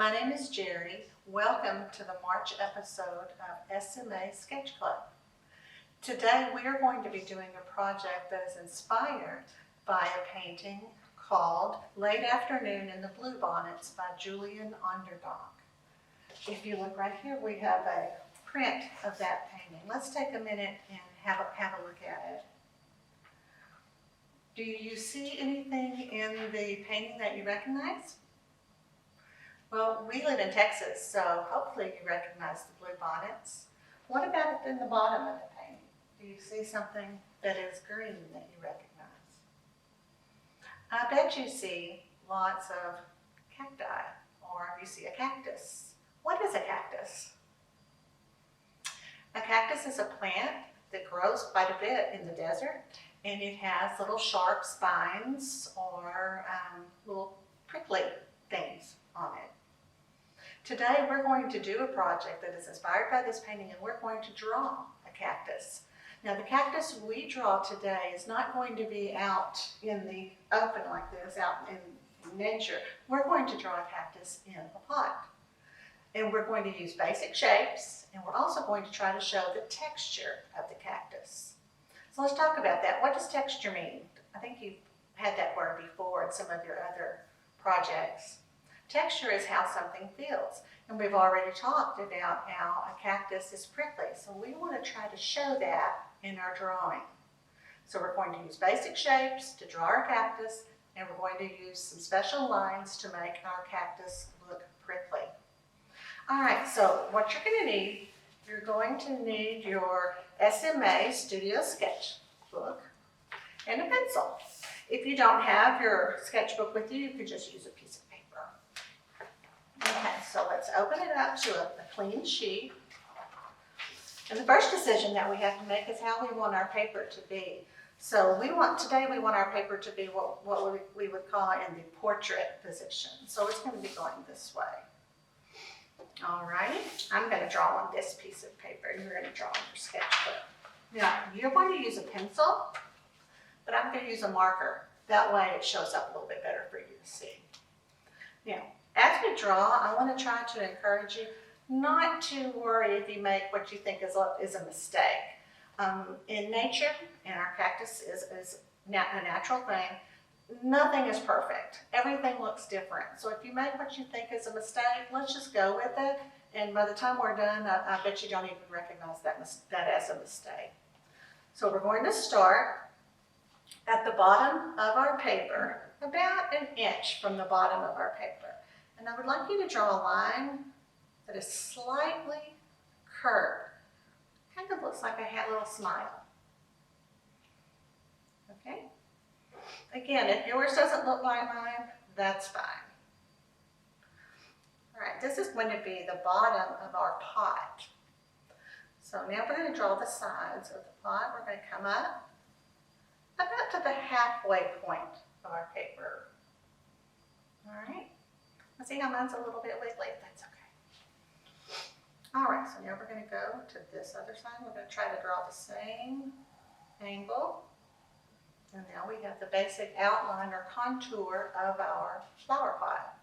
My name is Jerry. Welcome to the March episode of SMA Sketch Club. Today we are going to be doing a project that is inspired by a painting called Late Afternoon in the Bluebonnets by Julian Underdog. If you look right here, we have a print of that painting. Let's take a minute and have a look at it. Do you see anything in the painting that you recognize? Well, we live in Texas, so hopefully you recognize the bluebonnets. What about in the bottom of the painting? Do you see something that is green that you recognize? I bet you see lots of cacti, or you see a cactus. What is a cactus? A cactus is a plant that grows quite a bit in the desert, and it has little sharp spines or little prickly things on it. Today we're going to do a project that is inspired by this painting, and we're going to draw a cactus. Now the cactus we draw today is not going to be out in the open like this, out in nature. We're going to draw a cactus in a pot. And we're going to use basic shapes, and we're also going to try to show the texture of the cactus. So let's talk about that. What does texture mean? I think you've had that word before in some of your other projects. Texture is how something feels, and we've already talked about how a cactus is prickly, so we want to try to show that in our drawing. So we're going to use basic shapes to draw our cactus, and we're going to use some special lines to make our cactus look prickly. All right, so what you're going to need, you're going to need your SMA Studio Sketchbook and a pencil. If you don't have your sketchbook with you, you could just use a piece of paper. Okay, so let's open it up to a clean sheet. And the first decision that we have to make is how we want our paper to be. So today we want our paper to be what we would call in the portrait position. So it's going to be going this way. All right, I'm going to draw on this piece of paper. You're going to draw on your sketchbook. Now, you're going to use a pencil, but I'm going to use a marker. That way it shows up a little bit better for you to see. Now, as we draw, I want to try to encourage you not to worry if you make what you think is a mistake. In nature, and our cactus is a natural thing, nothing is perfect. Everything looks different. So if you make what you think is a mistake, let's just go with it. And by the time we're done, I bet you don't even recognize that as a mistake. So we're going to start at the bottom of our paper, about an inch from the bottom of our paper. And I would like you to draw a line that is slightly curved. Kind of looks like a little smile. Okay? Again, if yours doesn't look like mine, that's fine. All right, this is going to be the bottom of our pot. So now we're going to draw the sides of the pot. We're going to come up about to the halfway point of our paper. All right. I see how mine's a little bit wiggly. That's okay. All right, so now we're going to go to this other side. We're going to try to draw the same angle. And now we have the basic outline or contour of our flower pot.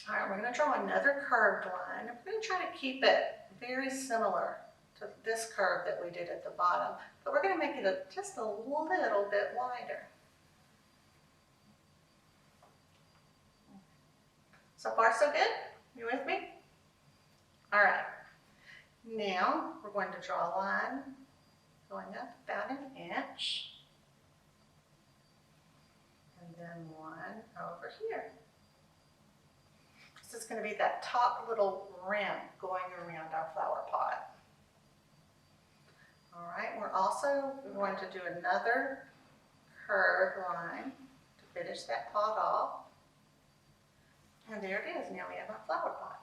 All right, we're going to draw another curved line. We're going to try to keep it very similar to this curve that we did at the bottom, but we're going to make it just a little bit wider. So far, so good? You with me? All right. Now, we're going to draw a line going up about an inch. And then one over here. This is going to be that top little rim going around our flower pot. All right, we're also going to do another curved line to finish that pot off. And there it is. Now we have our flower pot.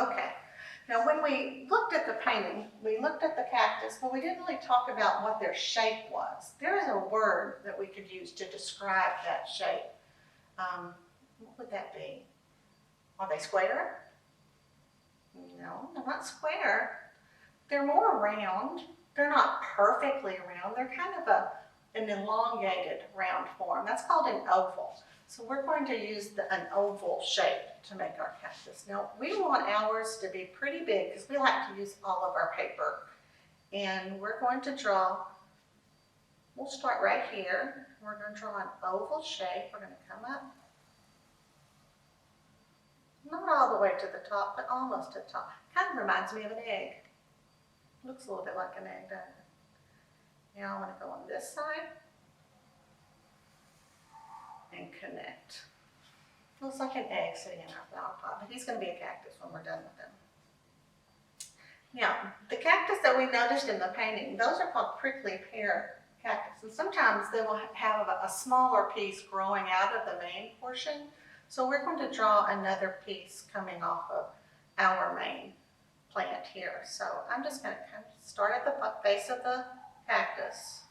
Okay. Now when we looked at the painting, we looked at the cactus, but we didn't really talk about what their shape was. There is a word that we could use to describe that shape. What would that be? Are they square? No, they're not square. They're more round. They're not perfectly round. They're kind of an elongated round form. That's called an oval. So we're going to use an oval shape to make our cactus. Now we want ours to be pretty big because we like to use all of our paper. And we're going to draw, we'll start right here. We're going to draw an oval shape. We're going to come up, not all the way to the top, but almost to the top. Kind of reminds me of an egg. Looks a little bit like an egg, doesn't it? Now I want to go on this side and connect. Looks like an egg sitting in our flower pot, but he's going to be a cactus when we're done with him. Now, the cactus that we noticed in the painting, those are called prickly pear cactus. And sometimes they will have a smaller piece growing out of the main portion. So we're going to draw another piece coming off of our main plant here. So I'm just going to kind of start at the base of the cactus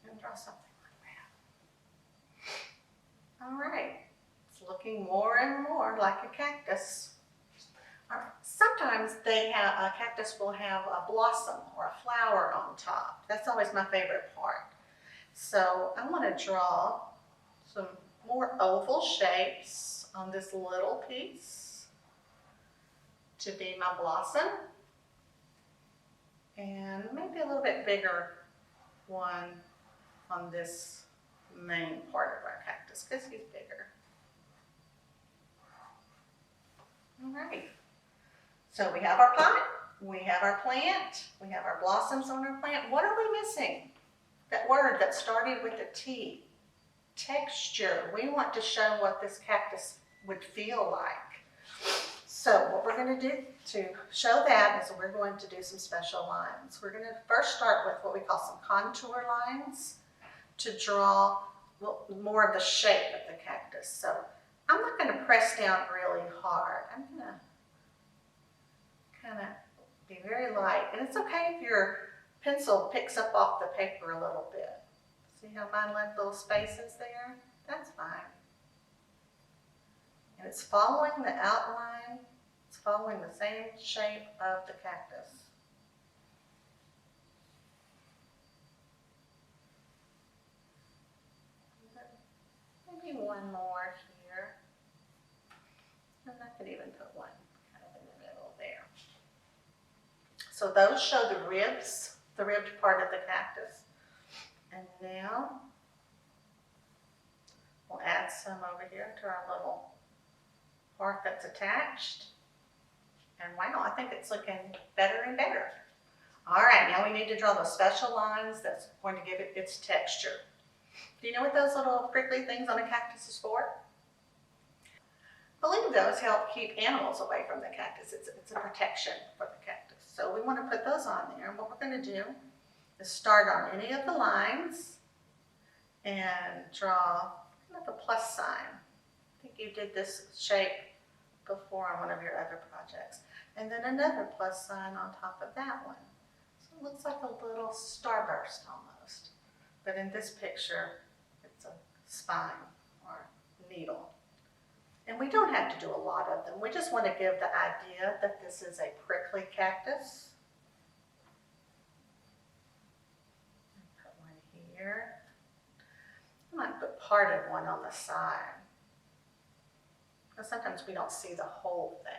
and draw something like that. All right, it's looking more and more like a cactus. Sometimes a cactus will have a blossom or a flower on top. That's always my favorite part. So I want to draw some more oval shapes on this little piece to be my blossom, and maybe a little bit bigger one on this main part of our cactus because he's bigger. All right. So we have our pot, we have our plant, we have our blossoms on our plant. What are we missing? That word that started with a T, texture. We want to show what this cactus would feel like. So what we're going to do to show that is we're going to do some special lines. We're going to first start with what we call some contour lines to draw more of the shape of the cactus. So I'm not going to press down really hard. I'm going to kind of be very light. And it's okay if your pencil picks up off the paper a little bit. See how mine left little spaces there? That's fine. And it's following the outline. It's following the same shape of the cactus. Maybe one more here. And I could even put one kind of in the middle there. So those show the ribs, the ribbed part of the cactus. And now we'll add some over here to our little part that's attached. And wow, I think it's looking better and better. All right, now we need to draw those special lines that's going to give it its texture. Do you know what those little prickly things on a cactus is for? I believe those help keep animals away from the cactus. It's a protection for the cactus. So we want to put those on there. And what we're going to do is start on any of the lines and draw kind of a plus sign. I think you did this shape before on one of your other projects. And then another plus sign on top of that one. So it looks like a little starburst almost. But in this picture, it's a spine or needle. And we don't have to do a lot of them. We just want to give the idea that this is a prickly cactus. Put one here. I might put part of one on the side. Because sometimes we don't see the whole thing.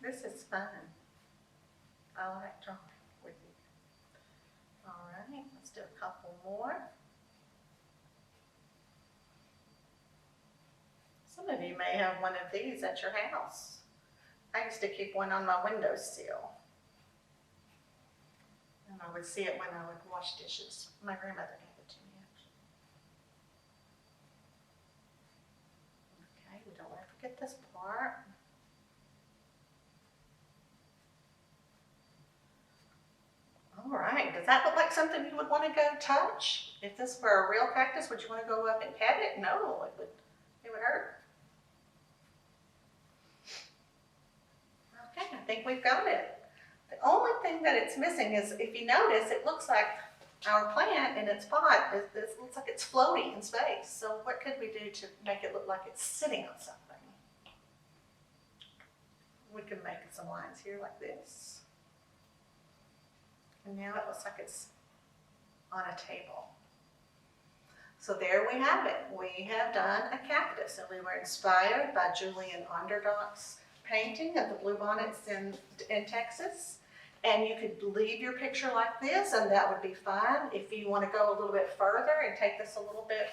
This is fun. I like drawing with you. All right, let's do a couple more. Some of you may have one of these at your house. I used to keep one on my windowsill. And I would see it when I would wash dishes. My grandmother gave it to me, actually. Okay, we don't want to forget this part. All right, does that look like something you would want to go touch? If this were a real cactus, would you want to go up and pet it? No, it would hurt. Okay, I think we've got it. The only thing that it's missing is, if you notice, it looks like our plant in its pot, it looks like it's floating in space. So what could we do to make it look like it's sitting on something? We can make some lines here like this. And now it looks like it's on a table. So there we have it. We have done a cactus, and we were inspired by Julian Onderdock's painting of the bluebonnets in Texas. And you could leave your picture like this, and that would be fine. If you want to go a little bit further and take this a little bit,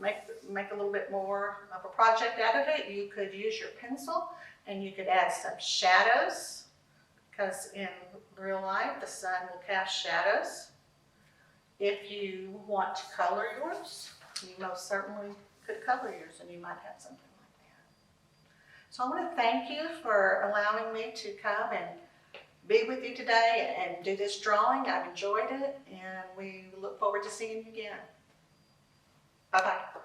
make a little bit more of a project out of it, you could use your pencil and you could add some shadows, because in real life the sun will cast shadows. If you want to color yours, you most certainly could color yours, and you might have something like that. So I want to thank you for allowing me to come and be with you today and do this drawing. I've enjoyed it, and we look forward to seeing you again. Bye-bye.